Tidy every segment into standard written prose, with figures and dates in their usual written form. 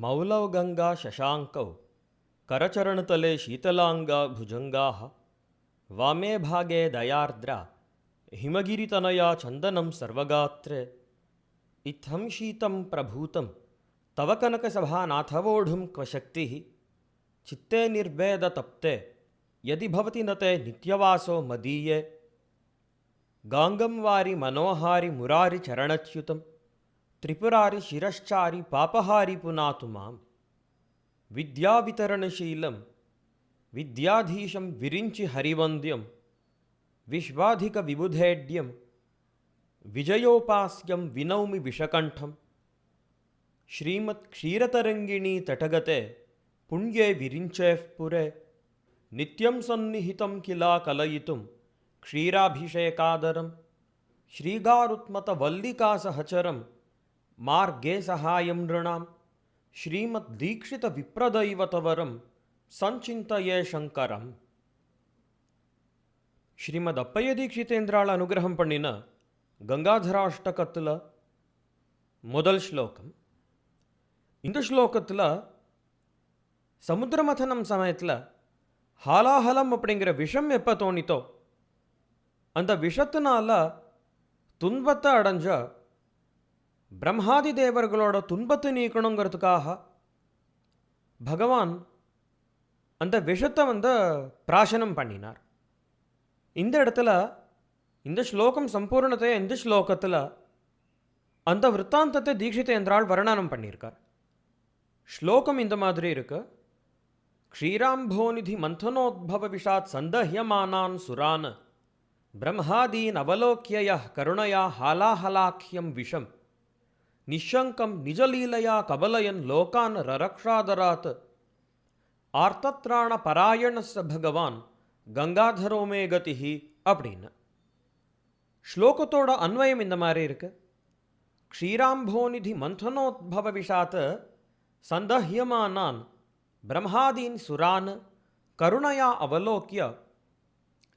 मौलौगंगा शशांकौ करचरणतले शीतलांगा भुजंगाः वामे भागे दयार्द्रा हिमगिरितनया चंदनं सर्वगात्रे इत्थं शीतं प्रभूतं तव कनकसभानाथवोढुं क्व शक्तिः चित्ते निर्वेदतप्ते यदि भवति न ते नित्यवासो मदीये गांगं वारि मनोहारि मुरारि चरणच्युतं त्रिपुरारि शिरश्चारि पापहारि पुनातु मां विद्यावितरणशीलं विद्याधीशं विरिञ्चि हरिवन्द्यं विश्वाधिकविबुधेड्यं विजयोपास्यं विनौमि विषकण्ठं श्रीमत्क्षीरतरङ्गिणी तटगते पुण्ये विरिञ्चेः पुरे नित्यं सन्निहितं किला कलयितुं क्षीराभिषेकादरं श्रीगारुत्मतवल्लिकासहचरं मार्गे सहायं नृणां श्रीमद्दीक्षितविप्रदैवतवरं संचिन्तये शङ्करम्. ஸ்ரீமத் அப்பைய தீட்சிதேந்திரால் அனுகிரகம் பண்ணின கங்காதராஷ்டகத்தில் முதல் ஸ்லோகம். இந்த ஸ்லோகத்தில் சமுத்திரமதனம் சமயத்தில் ஹாலாஹலம் அப்படிங்கிற விஷம் எப்போ தோணித்தோ அந்த விஷத்தினால துன்பத்தை அடைஞ்ச பிரம்மாதி தேவர்களோட துன்பத்தை நீக்கணுங்கிறதுக்காக பகவான் அந்த விஷத்தை பிராசனம் பண்ணினார். இந்த இடத்துல இந்த ஸ்லோகம் சம்பூர்ணத்தை இந்த ஸ்லோகத்தில் அந்த விற்த்தாந்தத்தை தீட்சிதேந்திரால் வர்ணனம் பண்ணியிருக்கார். ஸ்லோகம் இந்த மாதிரி இருக்கு. க்ஷீராம்போநிதி மந்தனோத்பவ விஷாத் சந்தஹ்யமானான் சுரான் பிரம்மாதீன் அவலோக்கிய கருணையா ஹாலாஹலாக்கியம் விஷம் நிஷங்கம் நிஜலீலையா கபலயன் லோகான் ரரக்ஷாதராத் ஆர்த்தத்ராண பராயணஸ் பகவான் கங்காதரோமே கதிஹி அப்படின்னு ஸ்லோகத்தோட அன்வயம் இந்த மாதிரி இருக்கு. க்ஷீராம்போநிதி மந்தனோத்பவ விஷாத் சந்தஹ்யமானான் பிரம்மாதீன் சுரான் கருணையா அவலோக்கிய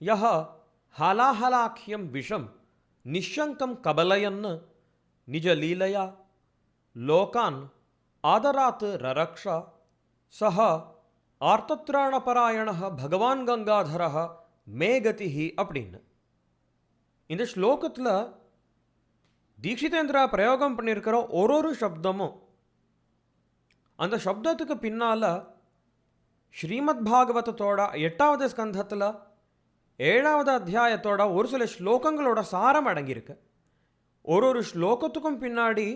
யஹ ஹாலாஹலாக்கியம் விஷம் நிஷங்கம் கபலயன் நிஜலீலையா லோகான் ஆதராத் ரரக்ஷ சஹ ஆர்த்தத்ராணபராயண பகவான் கங்காதர மே கதிஹி அப்படின்னு இந்த ஸ்லோகத்தில் தீட்சிதேந்திரா பிரயோகம் பண்ணியிருக்கிற ஒரு சப்தமும் அந்த சப்தத்துக்கு பின்னால் ஸ்ரீமத் பாகவதத்தோட 8வது ஸ்கந்தத்தில் 7வது அத்தியாயத்தோட ஒரு சில ஸ்லோகங்களோட சாரம் அடங்கியிருக்கு. ஒரு ஸ்லோகத்துக்கும் பின்னாடி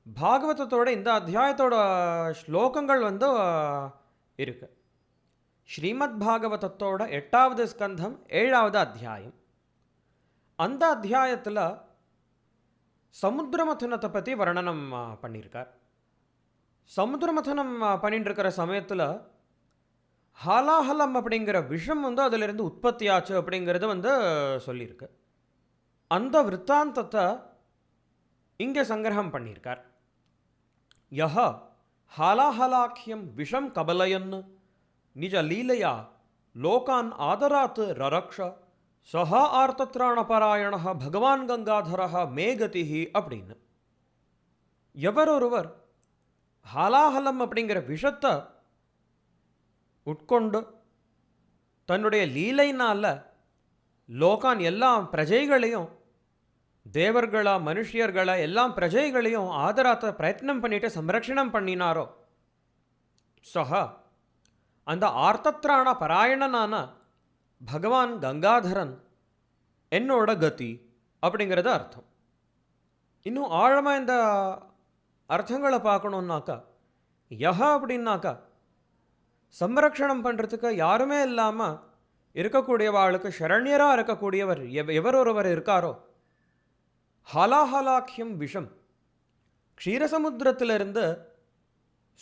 பாகவதத்தோட இந்த அத்தியாயத்தோட ஸ்லோகங்கள் இருக்கு. ஸ்ரீமத் பாகவதத்தோட 8வது ஸ்கந்தம் 7வது அத்தியாயம். அந்த அத்தியாயத்தில் சமுத்திரமதனத்தை பற்றி வர்ணனம் பண்ணியிருக்கார். சமுத்திரமதனம் பண்ணிட்டு இருக்கிற சமயத்தில் ஹாலாஹலம் அப்படிங்கிற விஷம் அதிலிருந்து உற்பத்தி ஆச்சு அப்படிங்கிறது சொல்லியிருக்கு. அந்த விற்த்தாந்தத்தை இங்கே சங்கிரகம் பண்ணியிருக்கார். யஹ ஹாலாஹலாக்கியம் விஷம் கபலயன் நிஜ லீலையா லோகான் ஆதராத் ரரக்ஷ சஹ ஆர்த்தத்ராணபராயண பகவான் கங்காதர மே கதிஹி அப்படின்னு எவரொருவர் ஹாலாஹலம் அப்படிங்கிற விஷத்தை உட்கொண்டு தன்னுடைய லீலைனால் லோகான் எல்லா பிரஜைகளையும் தேவர்களா மனுஷியர்களா எல்லாம் பிரஜைகளையும் ஆதராத்த பிரயத்னம் பண்ணிட்டு சம்ரக்ஷணம் பண்ணினாரோ சஹ அந்த ஆர்த்தத்ராண பராயணனான பகவான் கங்காதரன் என்னோட கதி அப்படிங்கிறது அர்த்தம். இன்னும் ஆழமாக இந்த அர்த்தங்களை பார்க்கணுன்னாக்கா யஹ அப்படின்னாக்கா சம்ரக்ஷணம் பண்ணுறதுக்கு யாருமே இல்லாமல் இருக்கக்கூடியவாளுக்கு சரண்யராக இருக்கக்கூடியவர் எவரொருவர் இருக்காரோ ஹாலாஹலாக்கியம் விஷம் க்ஷீரசமுத்திரத்திலிருந்து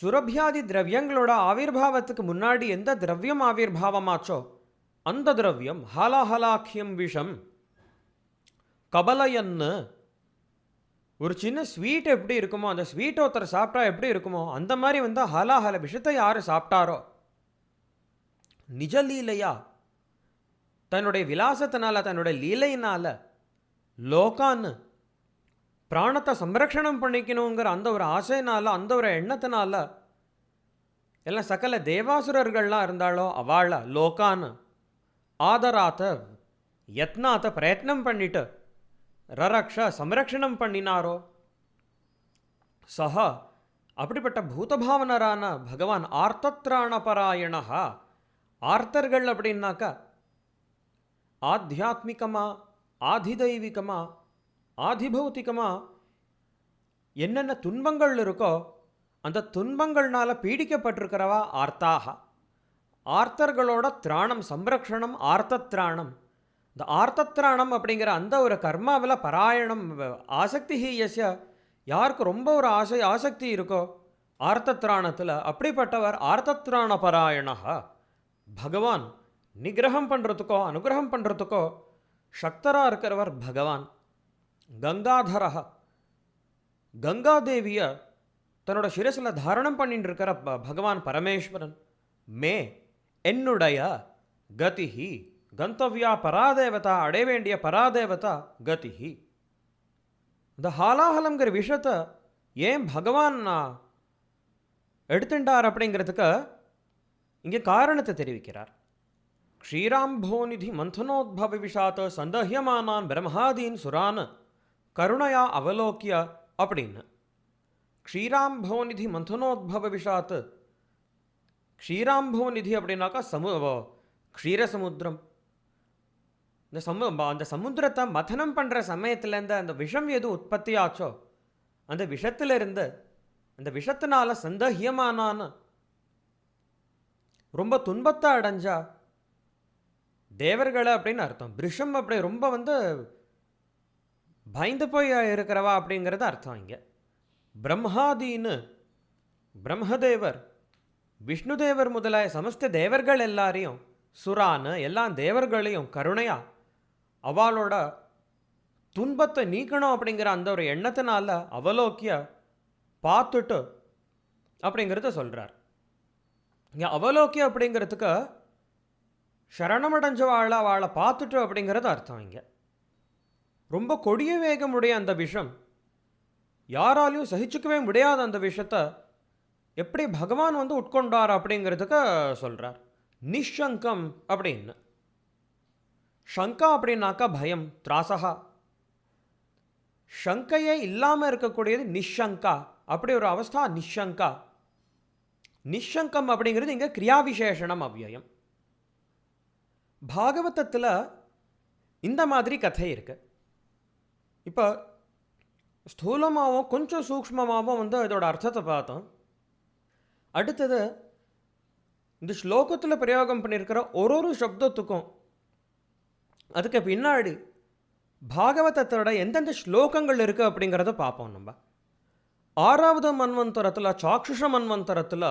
சுரபியாதி திரவியங்களோட ஆவிர்வாவத்துக்கு முன்னாடி எந்த திரவியம் ஆவிர்வாவமாச்சோ அந்த திரவியம் ஹாலாஹலாக்கியம் விஷம் கபலயன்னு ஒரு சின்ன ஸ்வீட் எப்படி இருக்குமோ அந்த ஸ்வீட் ஒருத்தர் சாப்பிட்டா எப்படி இருக்குமோ அந்த மாதிரி ஹாலாஹல விஷத்தை யார் சாப்பிட்டாரோ நிஜலீலையா தன்னுடைய விலாசத்தினால தன்னுடைய லீலையினால லோகான் பிராணத்தை சம்ரக்ஷணம் பண்ணிக்கணுங்கிற அந்த ஒரு ஆசைனால, அந்த ஒரு எண்ணத்தினால எல்லாம் சகல தேவாசுரர்கள்லாம் இருந்தாலோ அவள லோகான் ஆதராத்த யத்னாத்த பிரயத்னம் பண்ணிட்டு ரரக்ஷ சம்ரக்ஷணம் பண்ணினாரோ சஹா அப்படிப்பட்ட பூதபாவனரான பகவான் ஆர்த்தத்ராணபராயணா. ஆர்த்தர்கள் அப்படின்னாக்கா ஆத்தியாத்மிகமா, ஆதிதைவிகமா, ஆதிபௌத்திகமா என்னென்ன துன்பங்கள் இருக்கோ அந்த துன்பங்கள்னால பீடிக்கப்பட்டிருக்கிறவா ஆர்த்தாக. ஆர்த்தர்களோட திராணம் சம்ரக்ஷணம் ஆர்த்தத்ராணம். இந்த ஆர்த்தத்ராணம் அப்படிங்கிற அந்த ஒரு கர்மாவில் பராயணம் ஆசக்தி எஸ்ய யாருக்கு ரொம்ப ஒரு ஆசக்தி இருக்கோ ஆர்த்தத்ராணத்தில், அப்படிப்பட்டவர் ஆர்த்தத்ராண பராயணா. பகவான் நிகிரகம் பண்ணுறதுக்கோ அனுகிரகம் பண்ணுறதுக்கோ சக்தராக இருக்கிறவர் பகவான். கங்காதரா, கங்காதேவியை தன்னோட சிரசில் தாரணம் பண்ணிட்டு இருக்கிற பகவான் பரமேஸ்வரன். மே என்னுடைய கதிஹி கந்தவ்யா பராதேவதா, அடைய வேண்டிய பராதேவதா கதிஹி. இந்த ஹாலாஹலங்கிற விஷயத்தை ஏன் பகவான் எடுத்துட்டார் அப்படிங்கிறதுக்கு இங்கே காரணத்தை தெரிவிக்கிறார். க்ஷீராம்போநிதி மந்தனோத்பவ விஷாத்த சந்தஹ்யமானான் பிரம்மாதீன் சுரான் கருணையா அவலோக்கிய அப்படின்னு. க்ஷீராம்போநிதி மந்தனோத்பவ விஷாத். க்ஷீராம்போநிதி அப்படின்னாக்கா க்ஷீரசமுத்திரம். அந்த சமுத்திரத்தை மதனம் பண்ணுற சமயத்துலேருந்து அந்த விஷம் எது உற்பத்தி ஆச்சோ அந்த விஷத்திலிருந்து, அந்த விஷத்தினால சந்தஹ்யமானான்னு ரொம்ப துன்பத்தை அடைஞ்சா தேவர்களை அப்படின்னு அர்த்தம். விஷம் அப்படி ரொம்ப பயந்து போய் இருக்கிறவா அப்படிங்கிறது அர்த்தம் இங்கே. பிரம்மாதீன்னு பிரம்மதேவர், விஷ்ணுதேவர் முதலாய சமஸ்த தேவர்கள் எல்லாரையும், சுரான்னு எல்லா தேவர்களையும் கருணையா அவளோட துன்பத்தை நீக்கணும் அப்படிங்கிற அந்த ஒரு எண்ணத்தினால அவலோக்கிய பார்த்துட்டு அப்படிங்கிறத சொல்கிறார். இங்கே அவலோக்கிய அப்படிங்கிறதுக்கு சரணமடைஞ்ச வாழை பார்த்துட்டு அப்படிங்கிறது அர்த்தம். இங்கே ரொம்ப கொடிய வேகமுடைய அந்த விஷம், யாராலையும் சகிச்சுக்கவே முடியாத அந்த விஷத்தை எப்படி பகவான் உட்கொண்டார் அப்படிங்கிறதுக்கு சொல்கிறார். நிஷங்கம் அப்படின்னு. ஷங்கா அப்படின்னாக்கா பயம், திராசகா. ஷங்கையே இல்லாமல் இருக்கக்கூடியது நிஷங்கா. அப்படி ஒரு அவஸ்தா நிஷங்கா. நிஷங்கம் அப்படிங்கிறது இங்கே கிரியாவிசேஷனம் அவ்யயம். பாகவதத்தில் இந்த மாதிரி கதை இருக்கு. இப்போ ஸ்தூலமாகவும் கொஞ்சம் சூக்ஷ்மமாகவும் இதோட அர்த்தத்தை பார்த்தோம். அடுத்தது இந்த ஸ்லோகத்தில் பிரயோகம் பண்ணியிருக்கிற ஒரு சப்தத்துக்கும் அதுக்கு பின்னாடி பாகவதத்தோட எந்தெந்த ஸ்லோகங்கள் இருக்குது அப்படிங்கிறத பார்ப்போம். நம்ம 6வது மன்வந்தரத்தில், சாக்ஷுஷ மன்வந்தரத்தில்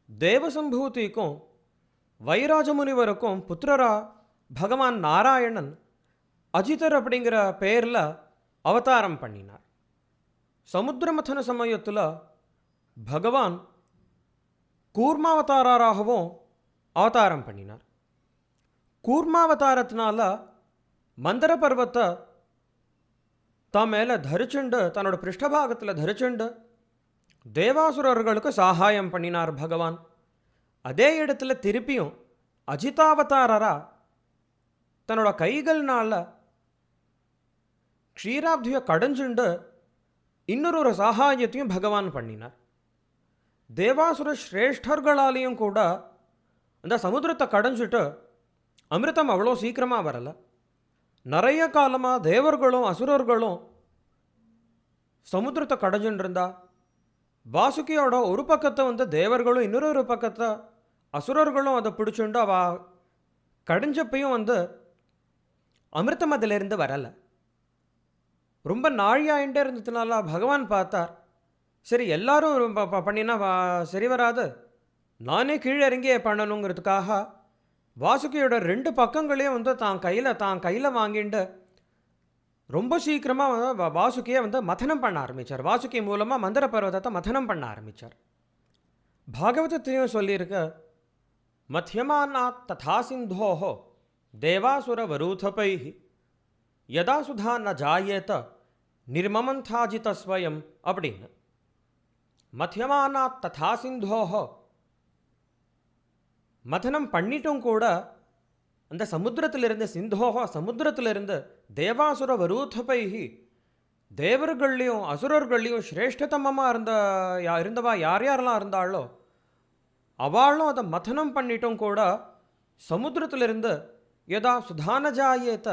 தேவசம்பூதிக்கும் வைராஜமுனிவருக்கும் புத்திரரா பகவான் நாராயணன் அஜிதர் அப்படிங்கிற பெயரில் அவதாரம் பண்ணினார். சமுத்திரமதன சமயத்தில் பகவான் கூர்மாவதாராகவும் அவதாரம் பண்ணினார். கூர்மாவதாரத்தினால மந்தர பர்வத்தை தான் மேலே தரிச்சுண்டு, தன்னோட பிருஷ்டபாகத்தில் தரிச்சுண்டு தேவாசுரர்களுக்கு சகாயம் பண்ணினார் பகவான். அதே இடத்துல திருப்பியும் அஜிதாவதாரரா தன்னோட கைகள்னால க்ஷீராப்தியை கடைஞ்சுண்டு இன்னொரு சகாயத்தையும் பகவான் பண்ணினார். தேவாசுர ஸ்ரேஷ்டர்களாலேயும் கூட அந்த சமுத்திரத்தை கடைஞ்சிட்டு அமிர்தம் அவ்வளோ சீக்கிரமாக வரலை. நிறைய காலமாக தேவர்களும் அசுரர்களும் சமுத்திரத்தை கடைஞ்சுட்டு இருந்தா. வாசுகியோட ஒரு பக்கத்தை தேவர்களும் இன்னொரு பக்கத்தை அசுரர்களும் அதை பிடிச்சுண்டு அவ கடைஞ்சப்பையும் அமிர்தம் அதிலிருந்து வரலை. ரொம்ப நாழியாயின்ண்டே இருந்ததுனால பகவான் பார்த்தார், சரி எல்லாரும் பண்ணினா சரி வராது, நானே கீழே இறங்கியே பண்ணணுங்கிறதுக்காக வாசுகியோட 2 பக்கங்களையும் தான் கையில் வாங்கிட்டு ரொம்ப சீக்கிரமாக வாசுகியை மதனம் பண்ண ஆரம்பித்தார். வாசுகி மூலமாக மந்திர பர்வதத்தை மதனம் பண்ண ஆரம்பித்தார். பாகவதத்தையும் சொல்லியிருக்க, மத்தியமானாத் ததா சிந்தோஹோ தேவாசுர வரூதபைஹி யதா சுதா ந ஜாயேத நிர்மமந்தாஜித ஸ்வயம் அப்படின்னு. மத்தியமானாத் ததா சிந்தோஹோ, மதனம் பண்ணிட்டும் கூட அந்த சமுத்திரத்திலிருந்து, சிந்தோஹோ சமுத்திரத்திலிருந்து, தேவாசுர வரூதபைஹி, தேவர்கள்லையும் அசுரர்கள்லையும் சிரேஷ்டதமமாக இருந்தவா யார் யாரெல்லாம் இருந்தாளோ அவளும் அதை மதனம் பண்ணிட்டும் கூட சமுத்திரத்திலிருந்து யதா சுதானஜாயேத,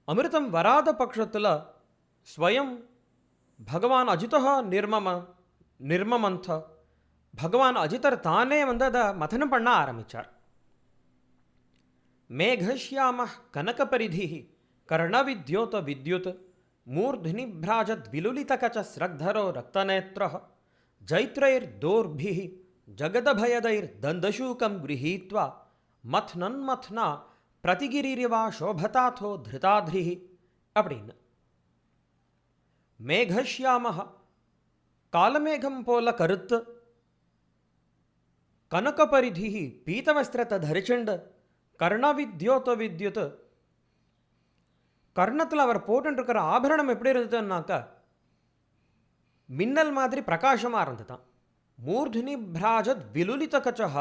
அமிர்தம் வராத பட்சத்தில் ஸ்வயம் பகவான் அஜிதா நிர்மமந்த, பகவான் அஜிதர் தானே அதை மதனம் பண்ண ஆரம்பித்தார். மேகஷ்யாம கனகபரிதி கர்ணவித்யோத வித்யுத் மூர்ध्निभ्राजद् विलुलितकच स्रग्धरो रक्तनेत्रः जैत्रैर्दोर्भिः जगदभयदैर्दन्दशूकं गृहीत्वा मथ्नन्मथ्ना प्रतिगिरिरिवा शोभताथो धृताद्रिः அப்படின்னு. மேகஷ்யாமஹ காலமேகம் போல கருத்து, கனகபரிதிஹி பீதவஸ்திரத்தை தரிச்சுண்டு, கர்ணவித்யோத வித்யுத், கர்ணத்தில் அவர் போட்டுருக்கிற ஆபரணம் எப்படி இருந்ததுன்னாக்கா மின்னல் மாதிரி பிரகாசமாக இருந்துதான். மூர்ध्निभ्राजद् विलुलितकचः,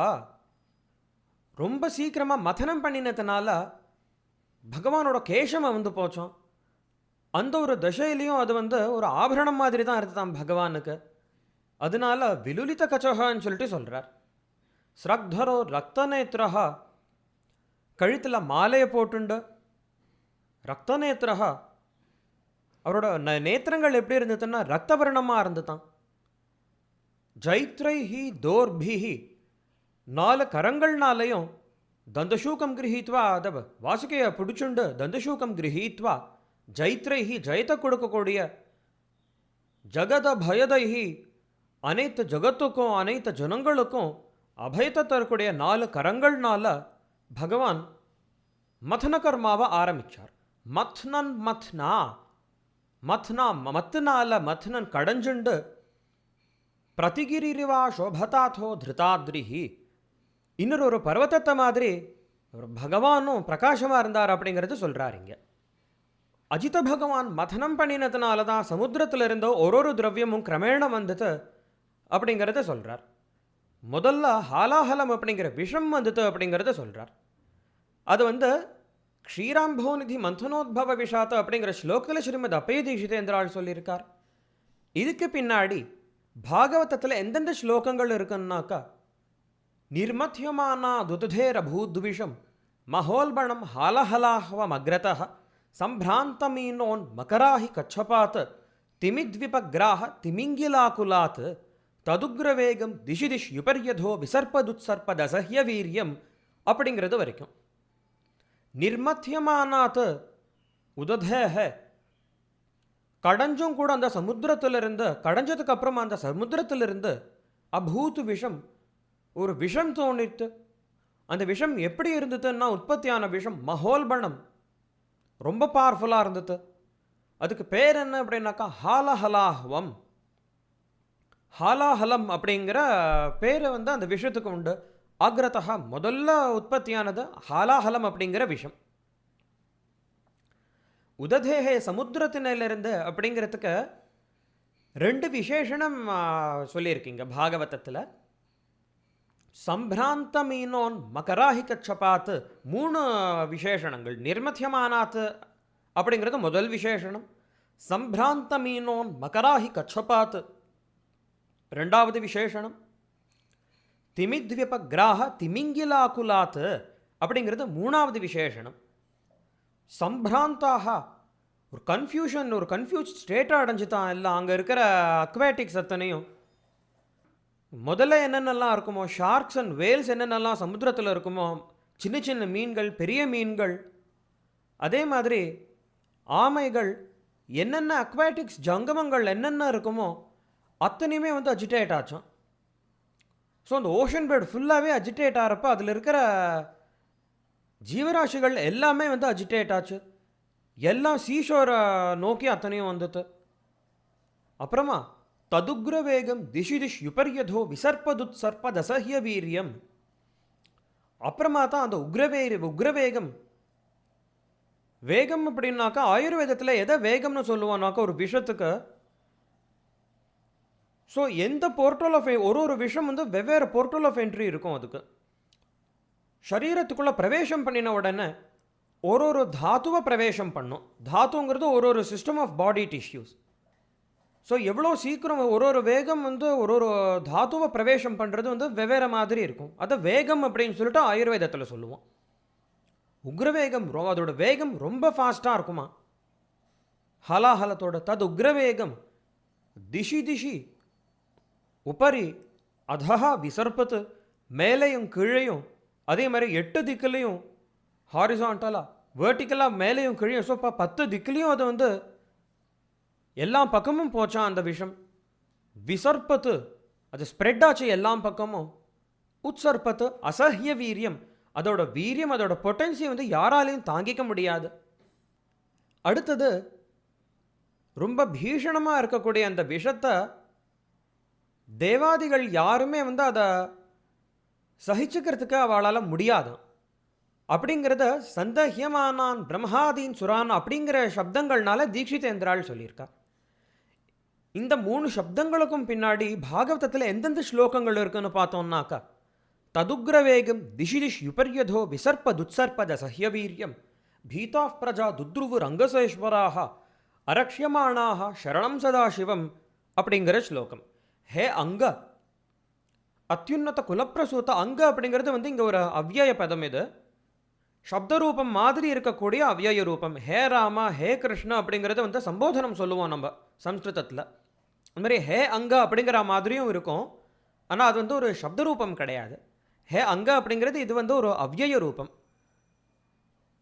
ரொம்ப சீக்கிரமாக மதனம் பண்ணினதுனால பகவானோட கேசம் வந்து போச்சோம். அந்த ஒரு தசையிலையும் அது ஒரு ஆபரணம் மாதிரி தான் இருந்துதான் பகவானுக்கு. அதனால விலுலித கச்சகான்னு சொல்லிட்டு சொல்கிறார். ஸ்ரக்தரோ ரக்தநேத்ரஹா, கழுத்தில் மாலையை போட்டுண்டு, ரக்தநேத்ரஹா அவரோட நேத்திரங்கள் எப்படி இருந்ததுன்னா ரக்தவர்ணமாக இருந்துதான். ஜைத்ரைஹி தோர்பிஹி, 4 கரங்கள்னாலையும், தந்தசூக்கம் கிரகித்வா, அதை வாசுகையை பிடிச்சுண்டு தந்தசூக்கம் கிரகித்வா, ஜைத்ரைஹி ஜெயத்தை கொடுக்கக்கூடிய, ஜகத பயதைஹி அனைத்து ஜகத்துக்கும் அனைத்து ஜனங்களுக்கும் அபயத்தை தரக்கூடிய 4 கரங்கள்னால பகவான் மதன கர்மாவை ஆரம்பித்தார். மத்னன் மத்னா, மத்னா மத்துனால மத்னன் கடைஞ்சுண்டு, பிரதிகிரிரிவா சோபதாதோ திருதாத்ரிஹி, இன்னொரு பர்வத்தத்தை மாதிரி ஒரு பகவானும் பிரகாசமாக இருந்தார் அப்படிங்கிறது சொல்கிறார் இங்கே. அஜித பகவான் மதனம் பண்ணினதுனால தான் சமுத்திரத்தில் இருந்த ஒரு திரவியமும் கிரமேண வந்தது அப்படிங்கிறத சொல்கிறார். முதல்ல ஹாலாஹலம் அப்படிங்கிற விஷம் வந்தது அப்படிங்கிறத சொல்கிறார். அது க்ஷீராம்போநிதி மந்தனோத்பவ விஷாத்த அப்படிங்கிற ஸ்லோகத்தில் ஸ்ரீமத் அப்பய தீட்சிதேந்திராள் சொல்லியிருக்கார். இதுக்கு பின்னாடி பாகவதத்தில் எந்தெந்த ஸ்லோகங்கள் இருக்குன்னாக்கா, நிர்மத்தியமானா துதுதேரபூத்விஷம் மகோல்பணம் ஹாலஹலாஹ்வம் அக்ரதः சம்பிராந்தமீனோன் மகராஹி கச்சபாத் திமித்விபக்ராஹ திமிங்கிலாகுலாத் ததுக்ரவேகம் திஷி திஷ் யுபர்யதோ விசர்பதுத்சர்பதசஹ்ய வீரியம் அப்படிங்கிறது வரைக்கும். நிர்மத்தியமானாத் உததேஹ, கடைஞ்சும் கூட அந்த சமுத்திரத்திலிருந்து, கடைஞ்சதுக்கு அப்புறமா அந்த சமுத்திரத்திலிருந்து அபூத் விஷம், ஒரு விஷம் தோணித்து. அந்த விஷம் எப்படி இருந்ததுன்னா, உற்பத்தியான விஷம் மகோல்பணம், ரொம்ப பவர்ஃபுல்லாக இருந்தது. அதுக்கு பேர் என்ன அப்படின்னாக்கா ஹாலஹலாஹ்வம். ஹாலாஹலம் அப்படிங்கிற பேர் அந்த விஷத்துக்கு உண்டு. அக்ரதா முதல்ல உற்பத்தியானது ஹாலாஹலம் அப்படிங்கிற விஷம். உததேஹே சமுத்திரத்தினிலிருந்து அப்படிங்கிறதுக்கு 2 விசேஷனம் சொல்லியிருக்கீங்க பாகவதத்தில். சம்பிராந்த மீனோன் மகராஹி கச்சபாத் 3 விசேஷணங்கள். நிர்மத்தியமானாத் அப்படிங்கிறது முதல் விசேஷணம். சம்பிராந்த மீனோன் மகராஹி கச்சபாத் 2வது விசேஷணம். திமித்விபக்ராஹ திமிங்கிலாகுலாத் அப்படிங்கிறது 3வது விசேஷணம். சம்பிராந்தாக, ஒரு கன்ஃபியூஷன், ஒரு கன்ஃபியூஸ் ஸ்டேட்டாக அடைஞ்சுதான் எல்லாம். அங்கே இருக்கிற அக்வாட்டிக்ஸ் அத்தனையும், முதல்ல என்னென்னலாம் இருக்குமோ, ஷார்க்ஸ் அண்ட் வேல்ஸ் என்னென்னலாம் சமுத்திரத்தில் இருக்குமோ, சின்ன சின்ன மீன்கள், பெரிய மீன்கள், அதே மாதிரி ஆமைகள், என்னென்ன அக்வாட்டிக்ஸ் ஜங்கமங்கள் என்னென்ன இருக்குமோ அத்தனையுமே அஜிடேட் ஆச்சோம். ஸோ அந்த ஓஷன் பெட் ஃபுல்லாகவே அஜிடேட் ஆகிறப்ப அதில் இருக்கிற ஜீவராசிகள் எல்லாமே அஜிடேட் ஆச்சு. எல்லாம் சீஷோரை நோக்கி அத்தனையும் வந்தது. அப்புறமா ததுக்ரவேகம் திஷி திஷ் யுபர்யதோ விசர்பதுத் சர்பதசஹ்ய வீரியம். அப்புறமா தான் அந்த உக்ரவேகம் வேகம் அப்படின்னாக்கா ஆயுர்வேதத்தில் எதை வேகம்னு சொல்லுவோம்னாக்கா ஒரு விஷத்துக்கு, ஸோ எந்த போர்ட்டல் ஆஃப் ஒரு விஷம் வந்து வெவ்வேறு போர்ட்டல் ஆஃப் என்ட்ரி இருக்கும். அதுக்கு சரீரத்துக்குள்ளே பிரவேசம் பண்ணின உடனே ஒரு தாத்துவை பிரவேசம் பண்ணும். தாத்துங்கிறது ஒரு system of body tissues. So எவ்வளோ சீக்கிரம் ஒரு வேகம் வந்து ஒரு தாத்துவை பிரவேசம் பண்ணுறது வந்து வெவ்வேறு மாதிரி இருக்கும். அதை வேகம் அப்படின்னு சொல்லிட்டு ஆயுர்வேதத்தில் சொல்லுவோம். உக்ரவேகம் அதோட வேகம் ரொம்ப ஃபாஸ்ட்டாக இருக்குமா. ஹலாஹலத்தோட தது உக்ரவேகம் திஷி திஷி உபரி அதஹா விசர்பத்து, மேலேயும் கீழையும், அதே மாதிரி 8 திக்கிலையும் ஹாரிசான்டலாக வேர்ட்டிக்கலாக மேலேயும் கீழையும், ஸோ இப்போ 10 திக்கிலையும் அது வந்து எல்லா பக்கமும் போச்சான் அந்த விஷம். விசர்பத்து அது ஸ்ப்ரெட் ஆச்சு எல்லா பக்கமும். உட்சர்பத்து அசஹ்ய வீரியம், அதோட வீரியம் அதோட பொட்டன்சியை வந்து யாராலையும் தாங்கிக்க முடியாது. அடுத்தது ரொம்ப பீஷணமாக இருக்கக்கூடிய அந்த விஷத்தை தேவாதிகள் யாருமே வந்து அதை சகிச்சுக்கிறதுக்கு அவளால் முடியாது. அப்படிங்கிறத சந்தஹியமானான் பிரம்மாதீன் சுரான் அப்படிங்கிற சப்தங்கள்னால தீட்சிதேந்திராள் சொல்லியிருக்கா. இந்த 3 சப்தங்களுக்கும் பின்னாடி பாகவதத்தில் எந்தெந்த ஸ்லோகங்கள் இருக்குன்னு பார்த்தோம்னாக்கா, ததுக்ரவேகம் திஷி திஷ் யுபர்யதோ விசர்ப்ப துத்சர்ப்பத சஹ்யவீரியம் பீதாஃப் பிரஜா துத்ருவு ரங்கசேஸ்வராக அரக்ஷியமானாக சரணம் சதாசிவம் அப்படிங்கிற ஸ்லோகம். ஹே அங்க அத்யுன்னத குலப்பிரசூத்த, அங்க அப்படிங்கிறது வந்து இங்கே ஒரு அவ்யய பதம். இது சப்தரூபம் மாதிரி இருக்கக்கூடிய அவ்யய ரூபம். ஹே ராமா ஹே கிருஷ்ணா அப்படிங்கிறது வந்து சம்போதனம் சொல்லுவோம் நம்ம சம்ஸ்கிருதத்தில். அது மாதிரி ஹே அங்க அப்படிங்கிற மாதிரியும் இருக்கும், ஆனால் அது வந்து ஒரு சப்தரூபம் கிடையாது. ஹே அங்க அப்படிங்கிறது இது வந்து ஒரு அவ்யய ரூபம்.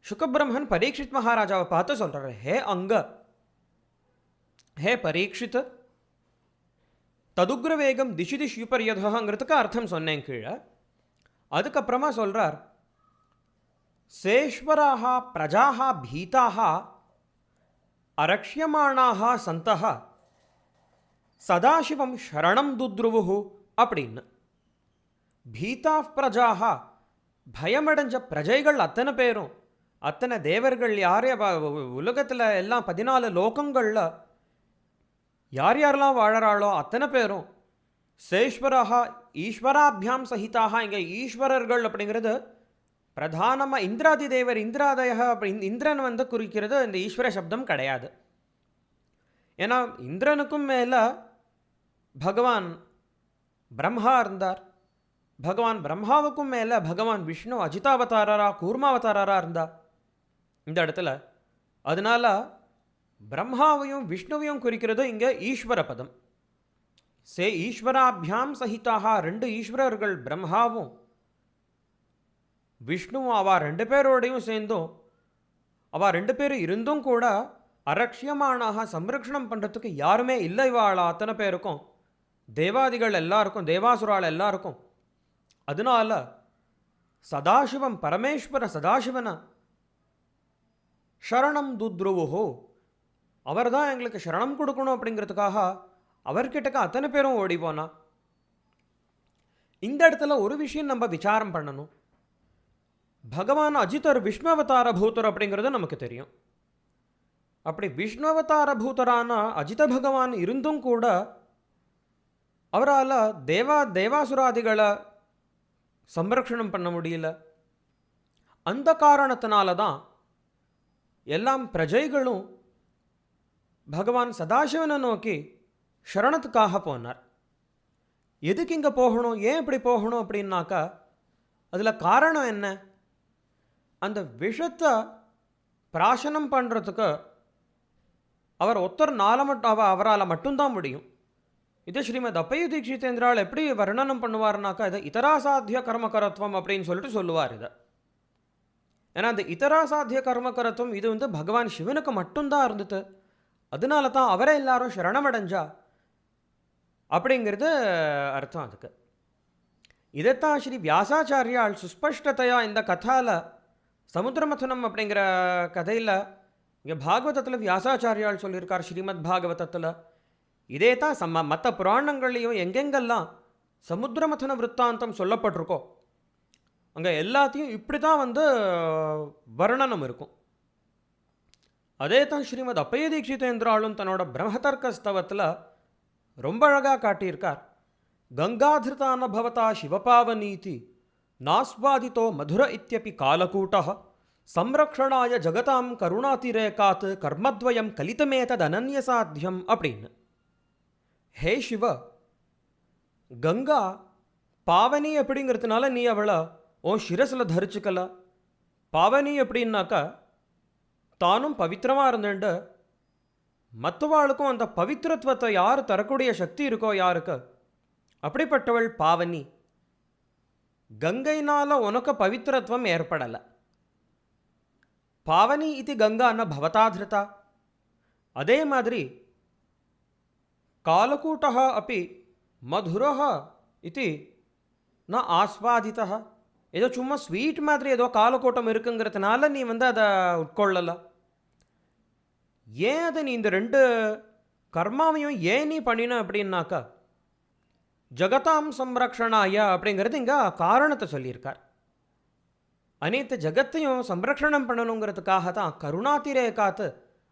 சுகபிரம்மன் பரீட்சித் மகாராஜாவை பார்த்து சொல்கிறார், ஹே அங்க ஹே பரீட்சித் ததுக்ரவேகம் திஷி திஷ் யுபர்யதங்கிறதுக்கு அர்த்தம் சொன்னேன் கீழே. அதுக்கப்புறமா சொல்கிறார், சேஸ்வராக பிரஜாக பீதாக அரக்ஷியமானாக சந்தக சதாசிவம் சரணம் துத்ருவு அப்படின்னு. பீதா பிரஜாக பயமடைஞ்ச பிரஜைகள் அத்தனை பேரும், அத்தனை தேவர்கள் யார் உலகத்தில் எல்லாம் 14 லோகங்களில் யார் யாரெல்லாம் வாழறாளோ அத்தனை பேரும் சேஸ்வராக ஈஸ்வராபியாம் சகிதாக. இங்கே ஈஸ்வரர்கள் அப்படிங்கிறது பிரதானமாக இந்திராதி தேவர் இந்திராதய இந்திரன் வந்து குறிக்கிறது. இந்த ஈஸ்வர சப்தம் கிடையாது. ஏன்னா இந்திரனுக்கும் மேலே பகவான் பிரம்மா இருந்தார். பகவான் பிரம்மாவுக்கும் மேலே பகவான் விஷ்ணு அஜிதாவதாரரா கூர்மாவதாரரா இருந்தார் இந்த இடத்துல. அதனால பிரம்மாவையும் விஷ்ணுவையும் குறிக்கிறது இங்கே ஈஸ்வர பதம். ஈஸ்வராபியாம் சகிதாக 2 ஈஸ்வரர்கள் பிரம்மாவும் விஷ்ணுவும் அவ 2 பேரோடையும் சேர்ந்தும் அவ 2 பேரும் இருந்தும் கூட அரக்ஷியமானாக சம்ரக்ஷணம் பண்ணுறதுக்கு யாருமே இல்லை. இவாளா அத்தனை பேருக்கும் தேவாதிகள் எல்லாருக்கும் தேவாசுரால் எல்லாருக்கும். அதனால சதாசிவம் பரமேஸ்வர சதாசிவனை சரணம் துத்ருவுஹோ, அவர் தான் எங்களுக்கு சரணம் கொடுக்கணும் அப்படிங்கிறதுக்காக அவர்கிட்டக்க அத்தனை பேரும் ஓடி போனா. இந்த இடத்துல ஒரு விஷயம் நம்ம விசாரம் பண்ணணும். பகவான் அஜிதர் விஷ்ணுவதார பூத்தர் அப்படிங்கிறது நமக்கு தெரியும். அப்படி விஷ்ணுவதார பூத்தரான அஜித பகவான் இருந்தும் கூட அவரால் தேவாசுராதிகளை சம்ரக்ஷணம் பண்ண முடியல. அந்த காரணத்தினால தான் எல்லாம் பிரஜைகளும் பகவான் சதாசிவனை நோக்கி சரணத்துக்காக போனார். எதுக்கு இங்கே போகணும், ஏன் இப்படி போகணும் அப்படின்னாக்கா அதில் காரணம் என்ன? அந்த விஷத்தை பிராசனம் பண்ணுறதுக்கு அவர் அவரால் மட்டும்தான் முடியும். இது ஸ்ரீமத் அப்பைய தீட்சிதேந்திரால் எப்படி வர்ணனம் பண்ணுவார்னாக்கா, இது இதராசாத்திய கர்மகரத்துவம் அப்படின்னு சொல்லிட்டு சொல்லுவார் இதை. ஏன்னா அந்த இதராசாத்திய கர்மகரத்துவம் இது வந்து பகவான் சிவனுக்கு மட்டும்தான் இருந்தது. அதனால தான் அவரை எல்லாரும் சரணமடைஞ்சா அப்படிங்கிறது அர்த்தம் அதுக்கு. இதைத்தான் ஸ்ரீ வியாசாச்சாரியால் சுஸ்பஷ்டத்தையா இந்த கதாவில் சமுத்திரமதனம் அப்படிங்கிற கதையில் இங்கே பாகவதத்தில் வியாசாச்சாரியால் சொல்லியிருக்கார். ஸ்ரீமத் பாகவதத்தில் இதே தான் மற்ற புராணங்கள்லையும் எங்கெங்கெல்லாம் சமுத்திரமதன விற்த்தாந்தம் சொல்லப்பட்டிருக்கோ அங்கே எல்லாத்தையும் இப்படி தான் வந்து வர்ணனம் இருக்கும். அதே தான் ஸ்ரீமத் அப்பைய தீட்சிதேந்திராலும் தன்னோட பிரம்மதர்க்க ஸ்தவத்தில் ரொம்ப அழகாக காட்டியிருக்கார். கங்காதிருதான பவதா சிவபாவனீதி நாஸ்வாதித்தோ மதுர இத்தியபி காலகூட்டः சம்ரக்ஷணாய ஜகதாம் கருணாதிரேகாத் கர்மத்வயம் கலிதமேதனன்யசாத்தியம் அப்படின்னு. ஹே சிவ, கங்கா பாவனி அப்படிங்கிறதுனால நீ அவளை உன் சிரசில் தரிச்சுக்கல. பாவனி அப்படின்னாக்கா தானும் பவித்திரமாக இருந்துட்டு மற்றவாளுக்கும் அந்த பவித்திரத்துவத்தை யார் தரக்கூடிய சக்தி இருக்கோ யாருக்கு, அப்படிப்பட்டவள் பாவனி. கங்கைனால உனக்கு பவித்திரத்துவம் ஏற்படலை. பாவனி இது கங்கா ந பவதாதிருதா. அதே மாதிரி காலகூட்டः अपि மதுரः இது ந ஆஸ்வாதிதः. ஏதோ சும்மா ஸ்வீட் மாதிரி ஏதோ காலக்கூட்டம் இருக்குங்கிறதுனால நீ அதை உட்கொள்ளலை. ஏன் அதை நீ இந்த ரெண்டு கர்மாவையும் ஏன் நீ பண்ணின அப்படின்னாக்கா ஜகதாம் சம்ரக்ஷணாய அப்படிங்கிறது இங்கே காரணத்தை சொல்லியிருக்கார். அனைத்து ஜகத்தையும் சம்ரக்ஷணம் பண்ணணுங்கிறதுக்காக தான் கருணாதிரேகாத்து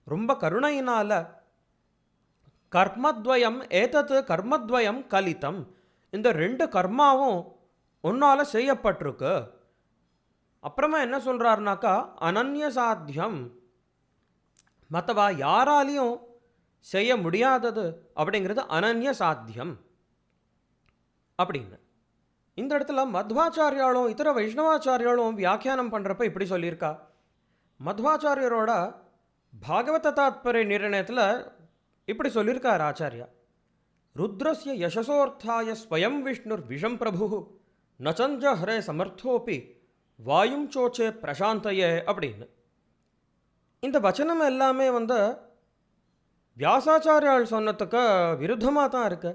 ரொம்ப கருணையினால் கர்மத்வயம் ஏதத்து கர்மத்வயம் கலிதம், இந்த ரெண்டு கர்மாவும் ஒன்றால் செய்யப்பட்டிருக்கு. அப்புறமா என்ன சொல்கிறாருனாக்கா அனன்ய சாத்தியம், மற்றவா யாராலையும் செய்ய முடியாதது அப்படிங்கிறது அனன்ய சாத்தியம் அப்படின்னு. இந்த இடத்துல மத்வாச்சாரியாலும் இதர வைஷ்ணவாச்சாரியாலும் வியாக்கியானம் பண்ணுறப்ப இப்படி சொல்லியிருக்கா. மத்வாச்சாரியரோட பாகவத தாத்பரிய நிர்ணயத்தில் இப்படி சொல்லியிருக்கார் ஆச்சாரியா. ருத்ரஸ்ய யசசோர்த்தாய ஸ்வயம் விஷ்ணுர் விஷம் பிரபு நச்சஞ்ச ஹரே சமர்த்தோப்பி வாயும் சோச்சே பிரசாந்தையே அப்படின்னு. இந்த வச்சனம் எல்லாமே வியாசாச்சாரியால் சொன்னதுக்கு விருத்தமாக தான் இருக்கு.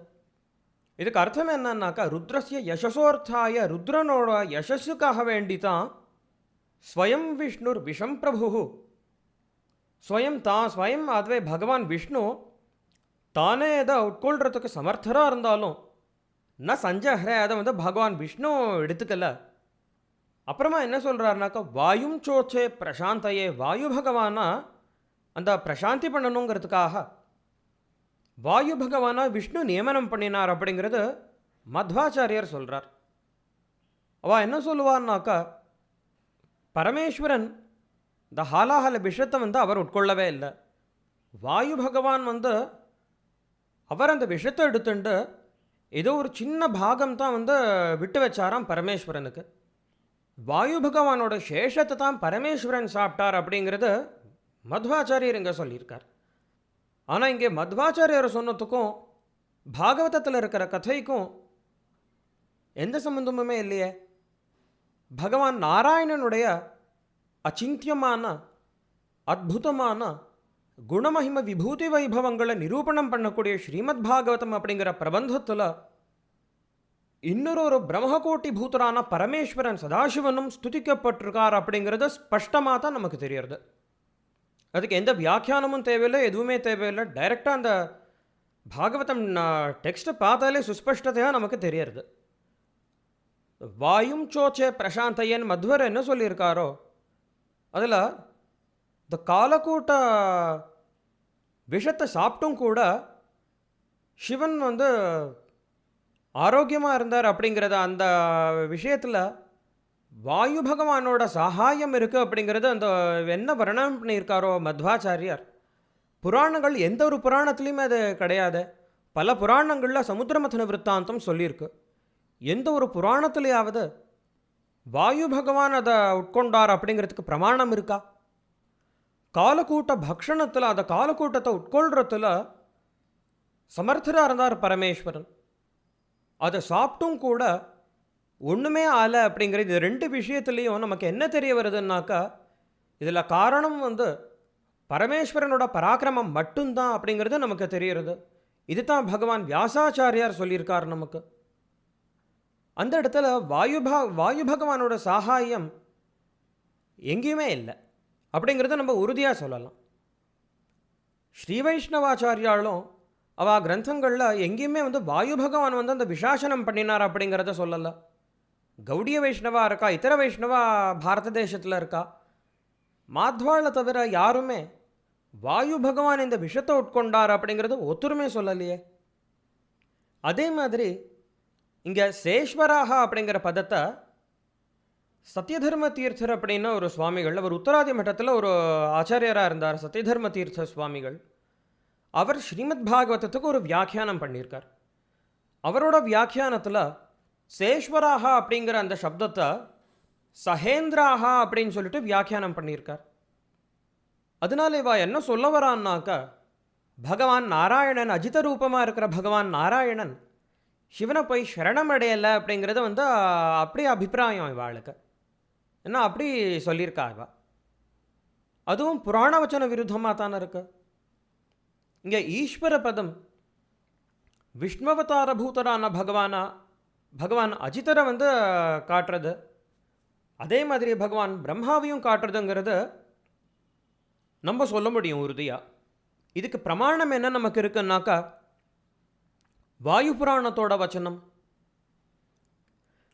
இதுக்கு அர்த்தம் என்னன்னாக்கா ருத்ரஸ்ய யசசோர்த்தாய ருத்ரனோட யசஸுக்காக வேண்டி தான் ஸ்வயம் விஷ்ணுர் விஷம் பிரபு, ஸ்வயம் அதுவே பகவான் விஷ்ணு தானே அதை உட்கொள்றதுக்கு சமர்த்தராக இருந்தாலும் ந சஞ்சஹரே, அதை பகவான் விஷ்ணு எடுத்துக்கல. அப்புறமா என்ன சொல்கிறாருனாக்கா வாயும் சோச்சே பிரசாந்தையே, வாயு பகவானா அந்த பிரசாந்தி பண்ணணுங்கிறதுக்காக வாயு பகவானா விஷ்ணு நியமனம் பண்ணினார் அப்படிங்கிறது மத்வாச்சாரியர் சொல்கிறார். அவள் என்ன சொல்லுவார்னாக்கா பரமேஸ்வரன் இந்த ஹாலாஹல விஷத்தை அவர் உட்கொள்ளவே இல்லை. வாயு பகவான் அவர் அந்த விஷத்தை எடுத்துட்டு ஏதோ ஒரு சின்ன பாகம் தான் விட்டு வச்சாராம் பரமேஸ்வரனுக்கு. வாயு பகவானோட சேஷத்தை தான் பரமேஸ்வரன் சாப்பிட்டார் அப்படிங்கிறது மத்வாச்சாரியர் இங்கே சொல்லியிருக்கார். ஆனால் இங்கே மத்வாச்சாரியர் சொன்னதுக்கும் பாகவதத்தில் இருக்கிற கதைக்கும் எந்த சம்பந்தமுமே இல்லையே. பகவான் நாராயணனுடைய அச்சிந்தியமான அத்புதமான குணமகிம விபூதி வைபவங்களை நிரூபணம் பண்ணக்கூடிய ஸ்ரீமத் பாகவதம் அப்படிங்கிற பிரபந்தத்தில் இன்னொரு பிரம்மகோட்டி பூத்தரான பரமேஸ்வரன் சதாசிவனும் ஸ்துதிக்கப்பட்டிருக்கார் அப்படிங்கிறது ஸ்பஷ்டமாக தான் நமக்கு தெரியறது. அதுக்கு எந்த வியாக்கியானமும் தேவையில்லை, எதுவுமே தேவையில்லை. டைரெக்டாக அந்த பாகவதம் டெக்ஸ்ட்டை பார்த்தாலே சுஸ்பஷ்டத்தையாக நமக்கு தெரியறது. வாயும் சோச்சே பிரசாந்தையன் மத்வர் என்ன சொல்லியிருக்காரோ அதில் இந்த காலக்கூட்ட விஷத்தை சாப்பிட்டும் கூட சிவன் ஆரோக்கியமாக இருந்தார் அப்படிங்கிறத அந்த விஷயத்தில் வாயு பகவானோட சகாயம் இருக்குது அப்படிங்கிறது அந்த என்ன வர்ணனம் பண்ணியிருக்காரோ மத்வாச்சாரியார். புராணங்கள் எந்த ஒரு புராணத்துலேயுமே அது கிடையாது. பல புராணங்களில் சமுத்திரமதன விற்த்தாந்தம் சொல்லியிருக்கு. எந்த ஒரு புராணத்துலேயாவது வாயு பகவான் அதை உட்கொண்டார் அப்படிங்கிறதுக்கு பிரமாணம் இருக்கா? காலக்கூட்ட பக்ஷணத்தில் அந்த காலக்கூட்டத்தை உட்கொள்றதுல சமர்த்தராக இருந்தார் பரமேஸ்வரன். அதை சாப்பிட்டும் கூட ஒன்றுமே ஆலை அப்படிங்கிறது. இது ரெண்டு விஷயத்துலேயும் நமக்கு என்ன தெரிய வருதுன்னாக்கா இதில் காரணம் பரமேஸ்வரனோட பராக்கிரமம் மட்டும்தான் அப்படிங்கிறது நமக்கு தெரிகிறது. இது தான் பகவான் வியாசாச்சாரியார் சொல்லியிருக்கார் நமக்கு. அந்த இடத்துல வாயு பகவானோட சாகாயம் எங்கேயுமே இல்லை அப்படிங்கிறத நம்ம உறுதியாக சொல்லலாம். ஸ்ரீ வைஷ்ணவாச்சாரியாலும் அவள் கிரந்தங்களில் எங்கேயுமே வாயு பகவான் அந்த விசாசனம் பண்ணினார் அப்படிங்கிறத சொல்லலை. கௌடிய வைஷ்ணவா இருக்கா, இதர வைஷ்ணவா பாரத தேசத்தில் இருக்கா, மாத்வாளை தவிர யாருமே வாயு பகவான் இந்த விஷத்தை உட்கொண்டார் அப்படிங்கிறது ஒத்துருமே சொல்லலையே. அதே மாதிரி இங்கே சேஸ்வராக அப்படிங்கிற பதத்தை சத்யதர்ம தீர்த்தர் அப்படின்னு ஒரு சுவாமிகள், அவர் உத்தராதி மட்டத்தில் ஒரு ஆச்சாரியராக இருந்தார், சத்யதர்ம தீர்த்த சுவாமிகள். அவர் ஸ்ரீமத் பாகவதத்துக்கு ஒரு வியாக்கியானம் பண்ணியிருக்கார். அவரோட வியாக்கியானத்தில் சேஸ்வராக அப்படிங்கிற அந்த சப்தத்தை சஹேந்திராக அப்படின்னு சொல்லிட்டு வியாக்கியானம் பண்ணியிருக்கார். அதனால இவா என்ன சொல்ல வரான்னாக்க, பகவான் நாராயணன் அஜித ரூபமாக இருக்கிற பகவான் நாராயணன் சிவனை போய் சரணம் அடையலை அப்படிங்கிறது அப்படி அபிப்பிராயம் இவாளுக்கு. ஏன்னா அப்படி சொல்லியிருக்கா இவா. அதுவும் புராண வச்சன விருத்தமாக தானே இருக்கு. இங்கே ஈஸ்வர பதம் விஷ்ணுவதார பூதரான பகவான் அஜிதரை காட்டுறது, அதே மாதிரி பகவான் பிரம்மாவையும் காட்டுறதுங்கிறது நம்ம சொல்ல முடியும் உறுதியாக. இதுக்கு பிரமாணம் என்ன நமக்கு இருக்குன்னாக்கா, வாயு புராணத்தோட வச்சனம்.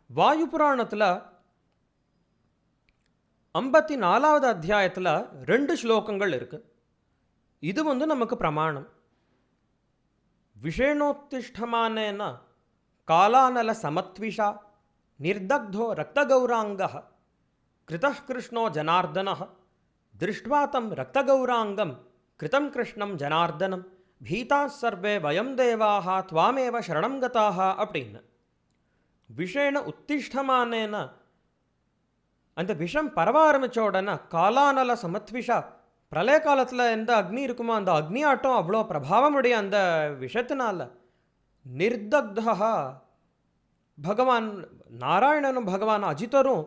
வாயு புராணத்தில் 54வது அத்தியாயத்தில் 2 ஸ்லோகங்கள் இருக்குது. இது நமக்கு பிரமாணம். விஷேணோத்திஷ்டமானேன காலானல சமத்விஷா நிர்தக்தோ ரக்தகௌராங்கः கிருதः கிருஷ்ணோ ஜனார்தனः திருஷ்ட்வா தம் ரக்தகௌராங்கம் கிருதம் கிருஷ்ணம் ஜனார்தனம் பீதா சர்வே வயம் தேவாக துவாமேவ சரணம் கதாக அப்படின்னு. விஷேண உத்திஷ்டமானேன அந்த விஷம் பரவ ஆரம்பித்த உடனே காலானல சமத்விஷா, பிரளய காலத்தில் எந்த அக்னி இருக்குமோ அந்த அக்னி ஆட்டம் அவ்வளோ பிரபாவமுடைய அந்த விஷத்தினால நிர்தக்தா பகவான் நாராயணனும் பகவான் அஜிதரும்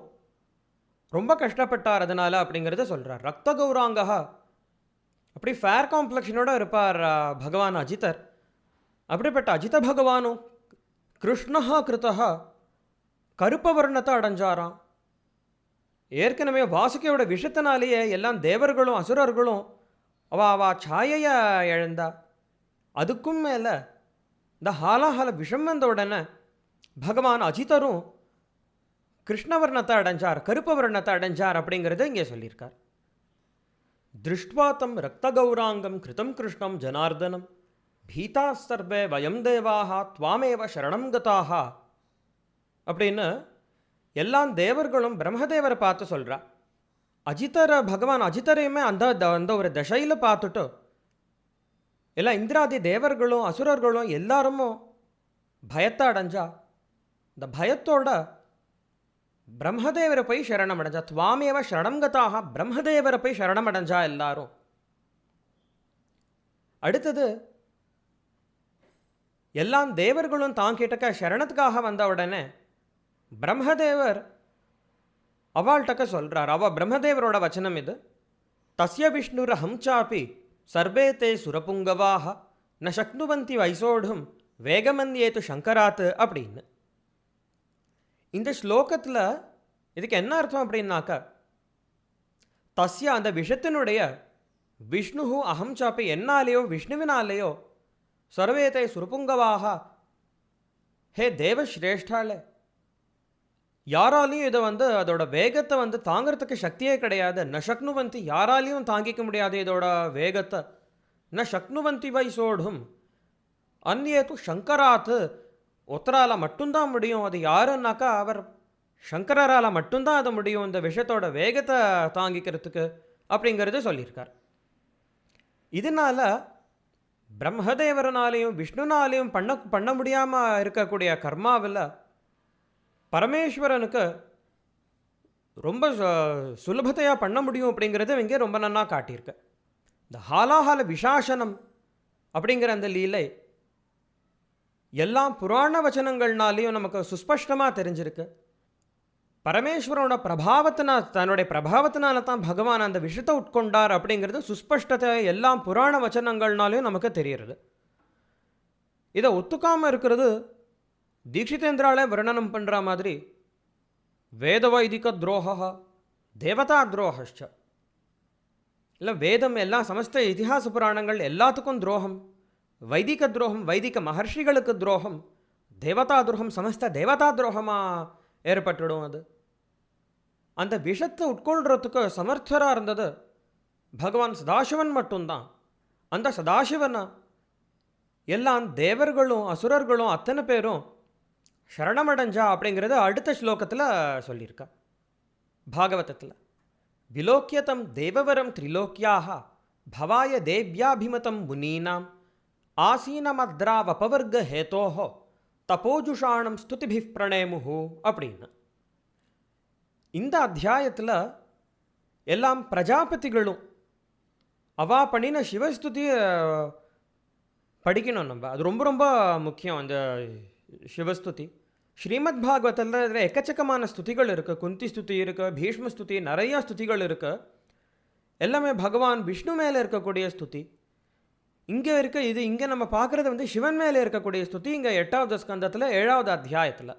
ரொம்ப கஷ்டப்பட்டார் அதனால் அப்படிங்கிறத சொல்கிறார். ரக்த கௌராங்கா, அப்படி ஃபேர் காம்ப்ளெக்ஷனோட இருப்பார் பகவான் அஜிதர். அப்படிப்பட்ட அஜித பகவானும் கிருஷ்ணா கிருத்தா கருப்ப வர்ணத்தை அடைஞ்சாராம். ஏற்கனவே வாசுகியோட விஷத்தினாலேயே எல்லாம் தேவர்களும் அசுரர்களும் அவ சாயையை இழந்தா. அதுக்கும் மேலே இந்த ஹாலாஹால விஷம் வந்த உடனே பகவான் அஜிதரும் கிருஷ்ணவர்ணத்தை அடைஞ்சார், கருப்ப வர்ணத்தை அடைஞ்சார் அப்படிங்கிறத இங்கே சொல்லியிருக்கார். திருஷ்ட்வா தம் ரக்த கௌராங்கம் கிருதம் கிருஷ்ணம் ஜனார்தனம் பீதா சர்வே வயம் தேவாக துவாமேவ சரணம் கதாக அப்படின்னு எல்லாம் தேவர்களும் பிரம்மதேவரை பார்த்து சொல்கிறா. பகவான் அஜிதரையுமே அந்த ஒரு தசையில் பார்த்துட்டு எல்லாம் இந்திராதி தேவர்களும் அசுரர்களும் எல்லாருமோ பயத்தை அடைஞ்சா. இந்த பயத்தோட பிரம்மதேவரை போய் சரணம் அடைஞ்சா. துவாமேவ சரணம் கதாக, பிரம்மதேவரை போய் சரணம் அடைஞ்சா எல்லாரும். அடுத்தது எல்லாம் தேவர்களும் தான் கிட்டக்க சரணத்துக்காக வந்த உடனே பிரம்மதேவர் அவள்கிட்ட சொல்கிறார். பிரம்மதேவரோட வச்சனம் இது. தஸ்ய விஷ்ணுரஹம் சாப்பி சர்வே தே சுரபுங்கவாக ந சக்னுவந்தி வைசோடும் வேகமந்தியேத்து சங்கராத்து அப்படின்னு. இந்த ஸ்லோகத்தில் இதுக்கு என்ன அர்த்தம் அப்படின்னாக்கா, தஸ்ய அந்த விஷத்தினுடைய விஷ்ணு அகம் சாப்பி என்னாலேயோ விஷ்ணுவினாலேயோ சர்வேத்தை சுரபுங்கவாக, ஹே தேவஸ்ரேஷ்டாலே, யாராலையும் இதை அதோட வேகத்தை தாங்கிறதுக்கு சக்தியே கிடையாது. ந சக்னுவந்தி, யாராலையும் தாங்கிக்க முடியாது இதோட வேகத்தை. ந சக்னுவந்தி வை சோடும் அந்நியேத்து சங்கராத்து, ஒத்தரால் மட்டும்தான் முடியும். அது யாருன்னாக்கா அவர் சங்கரால் மட்டும்தான் அது முடியும் இந்த விஷயத்தோட வேகத்தை தாங்கிக்கிறதுக்கு அப்படிங்கிறது சொல்லியிருக்கார். இதனால் பிரம்மதேவரனாலையும் விஷ்ணுனாலையும் பண்ண முடியாமல் இருக்கக்கூடிய கர்மாவில் பரமேஸ்வரனுக்கு ரொம்ப சுலபத்தையாக பண்ண முடியும் அப்படிங்கிறது இங்கே ரொம்ப நன்னா காட்டியிருக்கு. இந்த ஹாலாஹால விஷாசனம் அப்படிங்கிற அந்த லீலை எல்லாம் புராண வச்சனங்கள்னாலையும் நமக்கு சுஸ்பஷ்டமாக தெரிஞ்சிருக்கு. பரமேஸ்வரனோட தன்னுடைய பிரபாவத்தினால தான் பகவான் அந்த விஷத்தை உட்கொண்டார் அப்படிங்கிறது சுஸ்பஷ்டத்தை எல்லாம் புராண வச்சனங்கள்னாலையும் நமக்கு தெரிகிறது. இதை ஒத்துக்காமல் இருக்கிறது தீட்சிதேந்திராலே வர்ணனம் பண்ணுற மாதிரி வேத வைதிக துரோகா தேவதா துரோகச்ச, இல்லை வேதம் எல்லாம் சமஸ்த இதிகாச புராணங்கள் எல்லாத்துக்கும் துரோகம். வைதிக துரோகம் வைதிக மகர்ஷிகளுக்கு துரோகம், தேவதா துரோகம் சமஸ்த தேவதா துரோகமாக ஏற்பட்டுடும். அது அந்த விஷத்தை உட்கொள்றதுக்கு சமர்த்தராக இருந்தது பகவான் சதாசிவன் மட்டும்தான். அந்த சதாசிவனை எல்லாம் தேவர்களும் அசுரர்களும் அத்தனை பேரும் சரணமடைஞ்சா அப்படிங்கிறத அடுத்த ஸ்லோகத்தில் சொல்லியிருக்கா பாகவதத்தில். விலோக்கியதம் தேவவரம் திரிலோக்கியாக பவாய தேவ்யாபிமதம் முனீனாம் ஆசீனமத்ராவபவர்க ஹேதோஹோ தபோஜுஷாணம் ஸ்துதிபி பிரணேமுஹு அப்படின்னு. இந்த அத்தியாயத்தில் எல்லாம் பிரஜாபதிகளும் அவா பண்ணின சிவஸ்துதியை படிக்கணும் நம்ம. அது ரொம்ப ரொம்ப முக்கியம். அந்த சிவஸ்துதி ஸ்ரீமத் பாகவத்தில் எக்கச்சக்கமான ஸ்துதிகள் இருக்குது. குந்தி ஸ்துதி இருக்குது, பீஷ்ம ஸ்துதி, நிறையா ஸ்துதிகள் இருக்குது. எல்லாமே பகவான் விஷ்ணு மேலே இருக்கக்கூடிய ஸ்துதி. இங்கே இருக்க இது இங்கே நம்ம பார்க்குறது வந்து சிவன் மேலே இருக்கக்கூடிய ஸ்துதி. இங்கே 8வது ஸ்கந்தத்தில் 7வது அத்தியாயத்தில்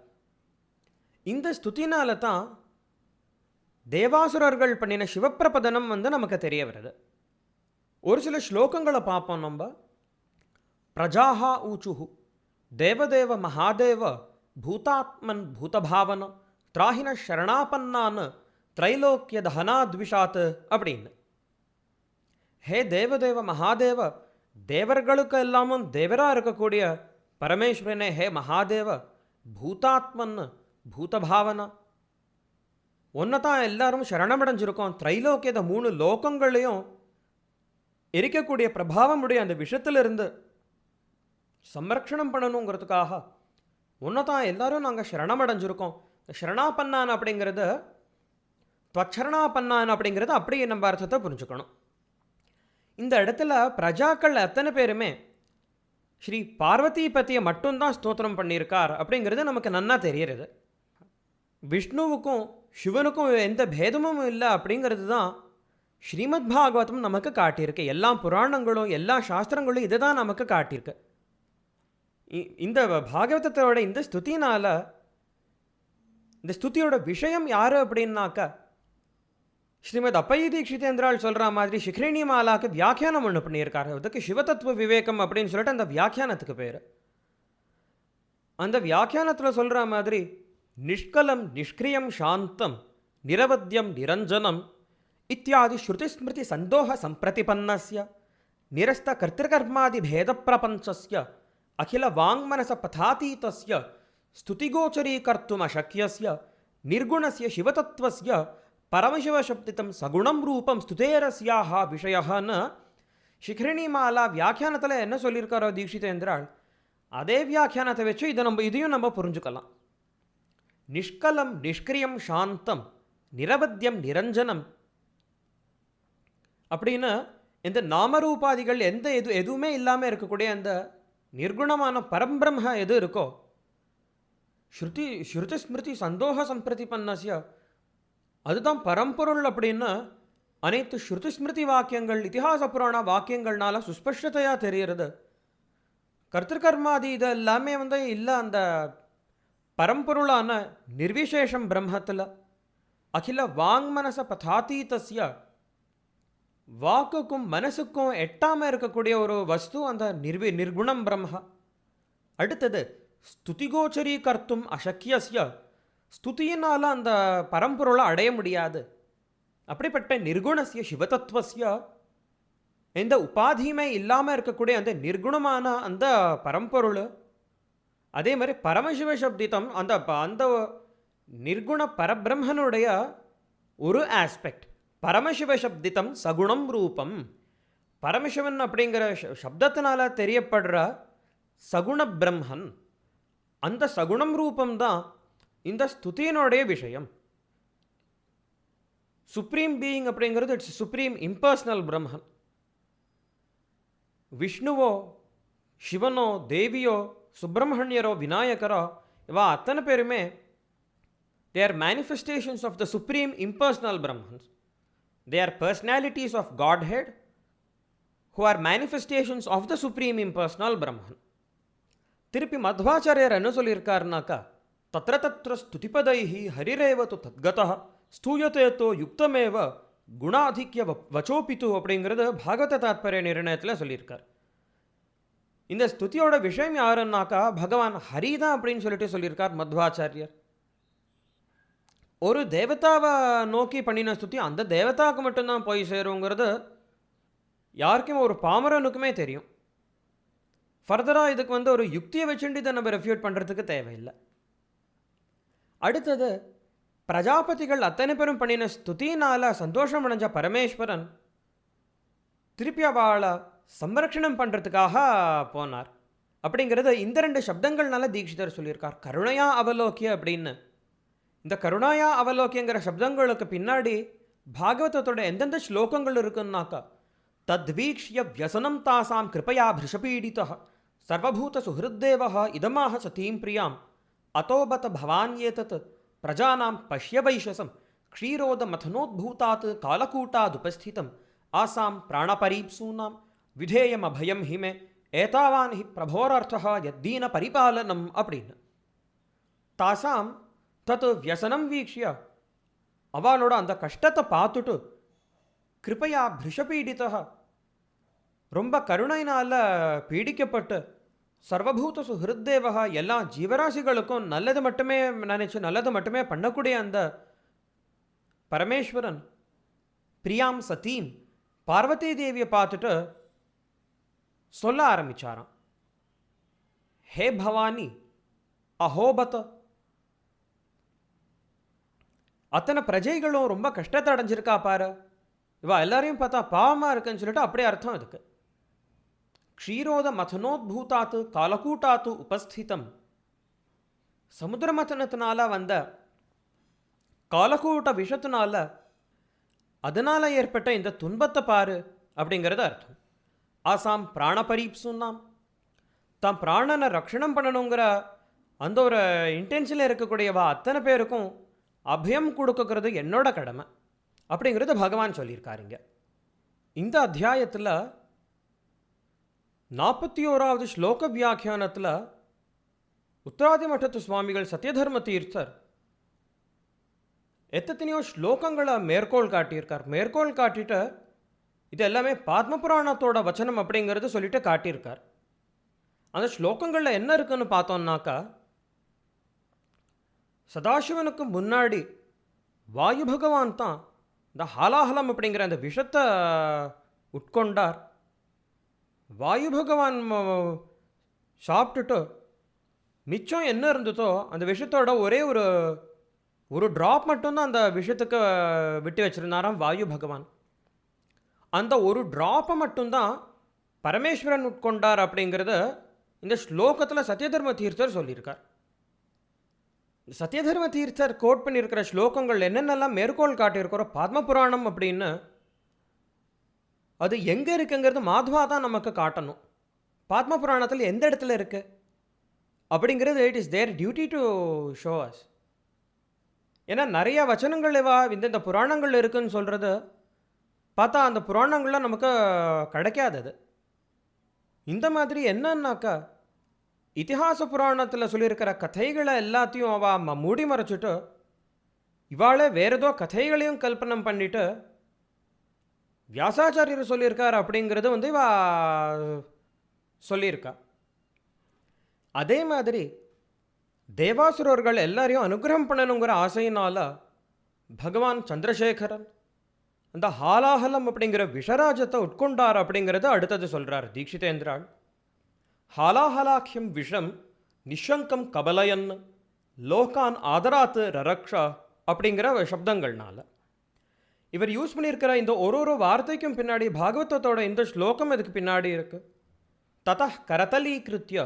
இந்த ஸ்துதினால தான் தேவாசுரர்கள் பண்ணின சிவப்பிரபதனம் வந்து நமக்கு தெரிய வருது. ஒரு சில ஸ்லோகங்களை பார்ப்போம் நம்ம. பிரஜாஹா ஊச்சுஹு தேவதேவ மகாதேவ பூதாத்மன் பூதபாவன திராஹின சரணாபன்னான் திரைலோக்கிய தஹனாத்விஷாத் அப்படின்னு. ஹே தேவதேவ மகாதேவ, தேவர்களுக்கு எல்லாமும் தேவராக இருக்கக்கூடிய பரமேஸ்வரனே, ஹே மகாதேவ, பூதாத்மன் பூதபாவனா, ஒன்றை தான் எல்லாரும் சரணமடைஞ்சிருக்கோம். திரைலோக்கியத 3 லோகங்களையும் எரிக்கக்கூடிய பிரபாவமுடைய அந்த விஷத்திலிருந்து சம்ரக்ஷணம் பண்ணணுங்கிறதுக்காக ஒன்றை தான் எல்லாரும் நாங்கள் சரணமடைஞ்சிருக்கோம். சரணாபன்னான் அப்படிங்கிறது துவச்சரணாபன்னான் அப்படிங்கிறது அப்படியே நம்ம அர்த்தத்தை புரிஞ்சுக்கணும். இந்த இடத்துல பிரஜாக்கள் அத்தனை பேருமே ஸ்ரீ பார்வதி பற்றியை மட்டும்தான் ஸ்தோத்திரம் பண்ணியிருக்கார் அப்படிங்கிறது நமக்கு நன்னா தெரிகிறது. விஷ்ணுவுக்கும் சிவனுக்கும் எந்த பேதமும் இல்லை அப்படிங்கிறது தான் ஸ்ரீமத் பாகவதம் நமக்கு காட்டியிருக்கு. எல்லா புராணங்களும் எல்லா சாஸ்திரங்களும் இதை தான் நமக்கு காட்டியிருக்கு. இந்த பாகவதத்தோட இந்த ஸ்துதினால், இந்த ஸ்துதியோட விஷயம் யார் அப்படின்னாக்கா, ஸ்ரீமத் அப்பைய தீட்சிதேந்திரால் சொல்கிற மாதிரி சிக்ரிணி மாலாக்கு வியாக்கியானம் ஒன்று பண்ணியிருக்காரு. அதுக்கு சிவதத்துவ விவேகம் அப்படின்னு சொல்லிட்டு அந்த வியாக்கியானத்துக்கு பேர். அந்த வியாக்கியானத்தில் சொல்கிற மாதிரி நிஷ்கலம் நிஷ்கிரியம் சாந்தம் நிரவத்யம் நிரஞ்சனம் இத்தியாதி ஸ்ருதிஸ்மிருதி சந்தோக சம்பிரதிபன்னஸ்ய நிரஸ்த கர்த்திருகர்மாதி பேத பிரபஞ்சஸ்ய அகில வாங்மனச பதாதீதஸ்ய ஸ்துதிகோச்சரீகர்த்தும் அசக்கியஸ்ய நிர்குணஸ்ய சிவதத்வஸ்ய பரமசிவசப்திதம் சகுணம் ரூபம் ஸ்துதேரஸ்யாக விஷயன்னு சிக்ரிணிமாலா வியாக்கியானத்தில் என்ன சொல்லியிருக்காரோ தீட்சிதேந்திராள், அதே வியாக்கியானத்தை வச்சு இதையும் நம்ம புரிஞ்சுக்கலாம். நிஷ்கலம் நிஷ்கிரியம் சாந்தம் நிரவத்யம் நிரஞ்சனம் அப்படின்னு இந்த நாமரூபாதிகள் எதுவுமே இல்லாமல் இருக்கக்கூடிய அந்த நிர்குணமான பரம்பிரம்ம எது இருக்கோ, ஸ்ருதி ஸ்மிருதி சந்தோக சம்பிரதிபன்னஸ்ய, அதுதான் பரம்பொருள் அப்படின்னு அனைத்து ஸ்ருதி ஸ்மிருதி வாக்கியங்கள் இதிகாச புராண வாக்கியங்கள்னால சுஸ்பஷ்டத்தையாக தெரிகிறது. கர்த்திருகர்மாதி இது எல்லாமே வந்து இல்லை அந்த பரம்பொருளான நிர்விசேஷம் பிரம்மத்தில். அகில வாங்மனச பதாதீதஸ்ய, வாக்குக்கும் மனசுக்கும் எட்டாமல் இருக்கக்கூடிய ஒரு வஸ்து அந்த நிர்குணம் பிரம்ம. அடுத்தது ஸ்துதிகோச்சரீகர்த்தும் அசக்கியஸ்ய, ஸ்துதியினால் அந்த பரம்பொருளை அடைய முடியாது. அப்படிப்பட்ட நிர்குணஸ்ய சிவதத்துவஸ்ய, எந்த உபாதியுமே இல்லாமல் இருக்கக்கூடிய அந்த நிர்குணமான அந்த பரம்பொருள். அதே மாதிரி பரமசிவ சப்திதம் அந்த அந்த நிர்குண பரபிரம்மனுடைய ஒரு ஆஸ்பெக்ட். பரமசிவ சப்திதம் சகுணம் ரூபம், பரமசிவன் அப்படிங்கிற சப்தத்தினால தெரியப்படுற சகுண பிரம்மன், அந்த சகுணம் ரூபம்தான் இந்த ஸ்துதியினுடைய விஷயம். சுப்ரீம் பீயிங் அப்படிங்கிறது இட்ஸ் சுப்ரீம் இம்பர்சனல் பிரம்மன். விஷ்ணுவோ சிவனோ தேவியோ சுப்பிரமணியரோ விநாயகரோ இவா அத்தனை பேருமே they are manifestations of the supreme impersonal brahmans. They are personalities of Godhead who are manifestations of the supreme impersonal brahman. திருப்பி மத்வாச்சாரியர் என்ன சொல்லியிருக்காருனாக்கா, தத்ர தத்ர ஸ்துதிபதைஹி ஹரிரேவத்து தத்கதः ஸ்தூயத்தேத்தோ யுக்தமேவ குணாதிக்ய வச்சோபித்து அப்படிங்கிறது பாகவத தாத்பரிய நிர்ணயத்தில் சொல்லியிருக்கார். இந்த ஸ்துதியோட விஷயம் யாருன்னாக்கா பகவான் ஹரிதான் அப்படின்னு சொல்லிட்டு சொல்லியிருக்கார் மத்வாச்சாரியர். ஒரு தேவதாவை நோக்கி பண்ணின ஸ்துதி அந்த தேவதாவுக்கு மட்டும்தான் போய் சேருங்கிறது யாருக்கும் ஒரு பாமரனுக்குமே தெரியும். ஃபர்தராக இதுக்கு வந்து ஒரு யுக்தியை வச்சுட்டு இதை நம்ம ரெஃப்யூட் பண்ணுறதுக்கு தேவையில்லை. அடுத்தது, பிரஜாபதிகள் அத்தனை பேரும் பண்ணின ஸ்துதினால் சந்தோஷம் அடைஞ்ச பரமேஸ்வரன் திருப்பி அவளை சம்ரக்ஷணம் பண்ணுறதுக்காக போனார். அப்படிங்கிறது இந்த 2 சப்தங்கள்னால தீட்சிதர் சொல்லியிருக்கார். கருணையா அவலோக்கிய அப்படின்னு. இந்த கருணாயா அவலோக்கியங்கிற சப்தங்களுக்கு பின்னாடி பாகவதத்தோட எந்தெந்த ஸ்லோகங்கள் இருக்குன்னாக்கா, தத்வீக்ஷ்ய வியசனம் தாசாம் கிருபயா பிருஷபீடித சர்வபூத சுஹிருத்தேவ இதமாக சதீம் பிரியாம் அதோபத பவான்யேதத் பிரஜானாம் பஷ்ய வைஷசம் க்ஷீரோத மதனோத்பூதாத் காலகூட்டாதுபஸ்திதம் ஆசாம் பிராணபரீப்சூனாம் விதேயம் அபயம் ஹிமே ஏதாவான் ஹி பிரபோரர்த்தா யத்தீன பரிபாலனம் அப்படின்னு. தாசாம் தத் வியசனம் வீக்ஷிய அவளோட அந்த கஷ்டத்தை பார்த்துட்டு கிருபையா பிருஷபீடிதா ரொம்ப கருணையினால் பீடிக்கப்பட்டு சர்வபூத சுஹிருத்தேவா எல்லா ஜீவராசிகளுக்கும் நல்லது மட்டுமே நினைச்சு நல்லது மட்டுமே பண்ணக்கூடிய அந்த பரமேஸ்வரன் பிரியாம் சதீம் பார்வதி தேவியை பார்த்துட்டு சொல்ல ஆரம்பிச்சாராம், ஹே பவானி அஹோபத, அத்தனை பிரஜைகளும் ரொம்ப கஷ்டத்தை அடைஞ்சிருக்கா பாரு, இவா எல்லாரையும் பார்த்தா பாவமாக இருக்குன்னு சொல்லிட்டு அப்படியே அர்த்தம் இதுக்கு. க்ஷீரோத மதனோத்பூதாத்து காலக்கூட்டாத்து உபஸ்திதம், சமுத்திர மதனத்தினால வந்த காலக்கூட்ட விஷத்தினால அதனால் ஏற்பட்ட இந்த துன்பத்தை பாரு அப்படிங்கிறது அர்த்தம். ஆசாம் பிராணபரீப்சுன்னாம், தாம் பிராணனை ரக்ஷணம் பண்ணணுங்கிற அந்த ஒரு இன்டென்ஷனில் இருக்கக்கூடியவா அத்தனை பேருக்கும் அபயம் கொடுக்குறது என்னோட கடமை அப்படிங்கிறது பகவான் சொல்லியிருக்காருங்க. இந்த அத்தியாயத்தில் 41வது ஸ்லோக வியாக்கியானத்தில் உத்தராதி மட்டத்து சுவாமிகள் சத்யதர்ம தீர்த்தர் எத்தனையோ ஸ்லோகங்களை மேற்கோள் காட்டியிருக்கார். மேற்கோள் காட்டிட்டு இது எல்லாமே பாத்ம புராணத்தோட வச்சனம் அப்படிங்கிறது சொல்லிட்டு காட்டியிருக்கார். அந்த ஸ்லோகங்களில் என்ன இருக்குன்னு பார்த்தோம்னாக்கா, சதாசிவனுக்கு முன்னாடி வாயு பகவான் தான் இந்த ஹாலாஹலம் அப்படிங்கிற அந்த விஷத்தை உட்கொண்டார். வாயு பகவான் சாப்பிட்டுட்டு மிச்சம் என்ன இருந்ததோ அந்த விஷத்தோட ஒரே ஒரு ட்ராப் மட்டும்தான் அந்த விஷத்துக்கு விட்டு வச்சுருந்தாராம் வாயு பகவான். அந்த ஒரு ட்ராப்பை மட்டும்தான் பரமேஸ்வரன் உட்கொண்டார் அப்படிங்கிறத இந்த ஸ்லோகத்தில் சத்யதர்ம தீர்த்தர் சொல்லியிருக்கார். சத்யதர்ம தீர்த்தர் கோட் பண்ணியிருக்கிற ஸ்லோகங்கள் என்னென்னலாம் மேற்கோள் காட்டியிருக்கிறோம் பாத்ம புராணம் அப்படின்னு, அது எங்கே இருக்குங்கிறது மாத்வா தான் நமக்கு காட்டணும். பாத்ம புராணத்தில் எந்த இடத்துல இருக்கு அப்படிங்கிறது it is their duty to show us. ஏன்னா நிறைய வச்சனங்கள் இந்த புராணங்கள் இருக்குன்னு சொல்கிறது பார்த்தா அந்த புராணங்கள்லாம் நமக்கு கிடைக்காதது. இந்த மாதிரி என்னன்னாக்கா, இதிகாச புராணத்தில் சொல்லியிருக்கிற கதைகளை எல்லாத்தையும் அவள் மூடி மறைச்சிட்டு இவாளே வேறு ஏதோ கதைகளையும் கல்பனம் பண்ணிட்டு வியாசாச்சாரியர் சொல்லியிருக்கார் அப்படிங்கிறது இவா சொல்லியிருக்கா. அதே மாதிரி தேவாசுரர்கள் எல்லாரையும் அனுகிரகம் பண்ணணுங்கிற ஆசையினால பகவான் சந்திரசேகரன் அந்த ஹாலாஹலம் அப்படிங்கிற விஷராஜத்தை உட்கொண்டார் அப்படிங்கிறத அடுத்தது சொல்கிறார் தீட்சிதேந்திராள். ஹாலாஹலாக்கியம் விஷம் நிஷங்கம் கபலயன் லோகான் ஆதராத்து ரரக்ஷா அப்படிங்கிற சப்தங்கள்னால இவர் யூஸ் பண்ணியிருக்கிற இந்த ஒரு வார்த்தைக்கும் பின்னாடி பாகவதத்தோட இந்த ஸ்லோகம் இதுக்கு பின்னாடி இருக்கு. தத கரதலீகிருத்திய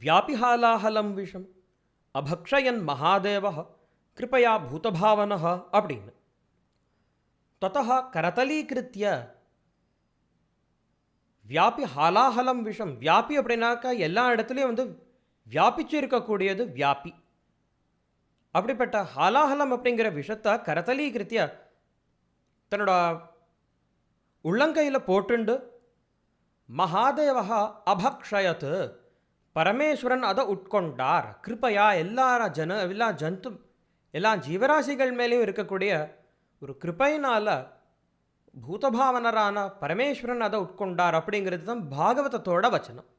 வியாபிஹாலாஹலம் விஷம் அபக்ஷயன் மகாதேவ கிருபயா பூதபாவன அப்படின்னு. ததா கரதலீகிருத்திய வியாபி ஹாலாஹலம் விஷம். வியாபி அப்படின்னாக்கா எல்லா இடத்துலையும் வியாபிச்சு இருக்கக்கூடியது வியாபி. அப்படிப்பட்ட ஹாலாஹலம் அப்படிங்கிற விஷத்தை கரதலீகிருத்திய தன்னோட உள்ளங்கையில் போட்டுண்டு மகாதேவா அபக்ஷயத்து பரமேஸ்வரன் அதை உட்கொண்டார். கிருப்பையா எல்லா ஜந்து எல்லா ஜீவராசிகள் மேலேயும் இருக்கக்கூடிய ஒரு கிருப்பையினால் பூதபாவனரான பரமேஸ்வரன் அதை உட்கொண்டார் அப்படிங்கிறது தான் பாகவதத்தோட வச்சனம்.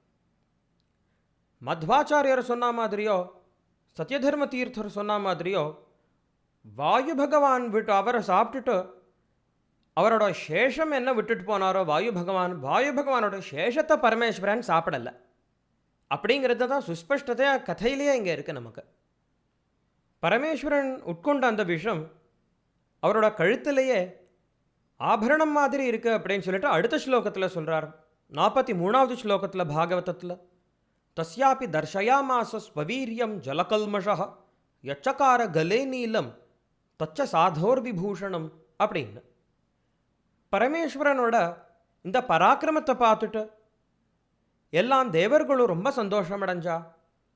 மத்வாச்சாரியர் சொன்ன மாதிரியோ சத்யதர்ம தீர்த்தர் சொன்ன மாதிரியோ வாயு பகவான் விட்டு அவரை சாப்பிட்டுட்டு அவரோட சேஷம் என்ன விட்டுட்டு போனாரோ வாயு பகவான், வாயு பகவானோட சேஷத்தை பரமேஸ்வரன் சாப்பிடலை அப்படிங்கிறது தான் சுஸ்பஷ்டத்தையாக கதையிலேயே இங்கே இருக்குது நமக்கு. பரமேஸ்வரன் உட்கொண்ட அந்த விஷம் அவரோட கழுத்திலேயே ஆபரணம் மாதிரி இருக்குது அப்படின்னு சொல்லிட்டு அடுத்த ஸ்லோகத்தில் சொல்கிறார். 43வது ஸ்லோகத்தில் பாகவதத்தில் தஸ்யாபி தர்ஷயாமாச ஸ்வவீரியம் ஜலகல்மஷா யச்சகார கலே நீலம் தச்ச சாதோர் விபூஷணம் அப்படின்னு பரமேஸ்வரனோட இந்த பராக்கிரமத்தை பார்த்துட்டு எல்லா தேவர்களும் ரொம்ப சந்தோஷம் அடைஞ்சா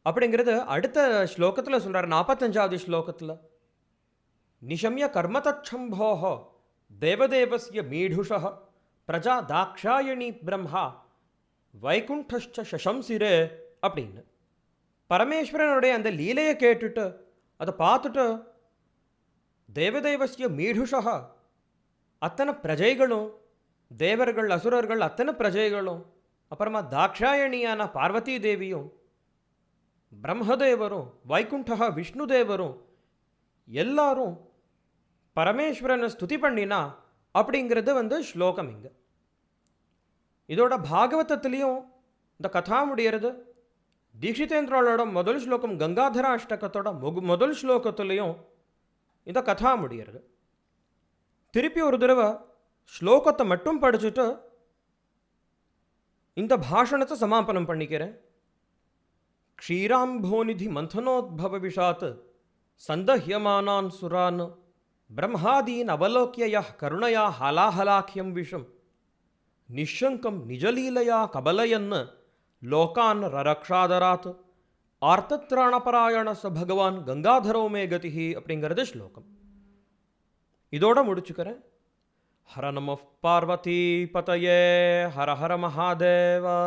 அப்படிங்கிறது அடுத்த ஸ்லோகத்தில் சொல்கிறார். 45வது ஸ்லோகத்தில் நிஷம்ய கர்மதச்சம்போஹோ தேவதேவஸ்ய மீடுஷ பிரஜா தாக்ஷாயணி பிரம்மா வைகுண்டஷ்ச சசம்சிரே அப்படின்னு பரமேஸ்வரனுடைய அந்த லீலையை கேட்டுட்டு அதை பார்த்துட்டு தேவதேவஸ்ய மீடுஷா அத்தனை பிரஜைகளும் தேவர்கள் அசுரர்கள் அத்தனை பிரஜைகளும் அப்புறமா தாக்ஷாயணியான பார்வதி தேவியும் பிரம்மதேவரும் வைகுண்டா விஷ்ணு தேவரும் எல்லாரும் பரமேஸ்வரனை ஸ்துதி பண்ணினா அப்படிங்கிறது ஸ்லோகம் இங்கே. இதோட பாகவதத்துலேயும் இந்த கதா முடியறது. தீக்ஷிதேந்திராவோட முதல் ஸ்லோகம் கங்காதர அஷ்டகத்தோட முதல் ஸ்லோகத்துலேயும் இந்த கதா முடியறது. திருப்பி ஒரு தடவை ஸ்லோகத்தை மட்டும் படிச்சுட்டு இந்த பாஷணத்தை சமாபனம் பண்ணிக்கிறேன். க்ஷீராம்போநிதி மந்தனோத்பவ விஷாத் சந்தஹ்யமானான் சுரான் பிரம்மாதீன் அவலோக்கிய கருணையா ஹலாஹலாக்கியம் விஷம் நிஷங்கம் நிஜலீலையா கபலயன் லோகான் ரரக்ஷாதராத் ஆர்த்தத்ராணபராயண ச பகவான் கங்காதரோ மே கதிஹி அப்படிங்கிறது ஸ்லோகம். இதோட முடிச்சுக்கிறேன். ஹர நம பார்வதி பதயே ஹர ஹர மகாதேவா.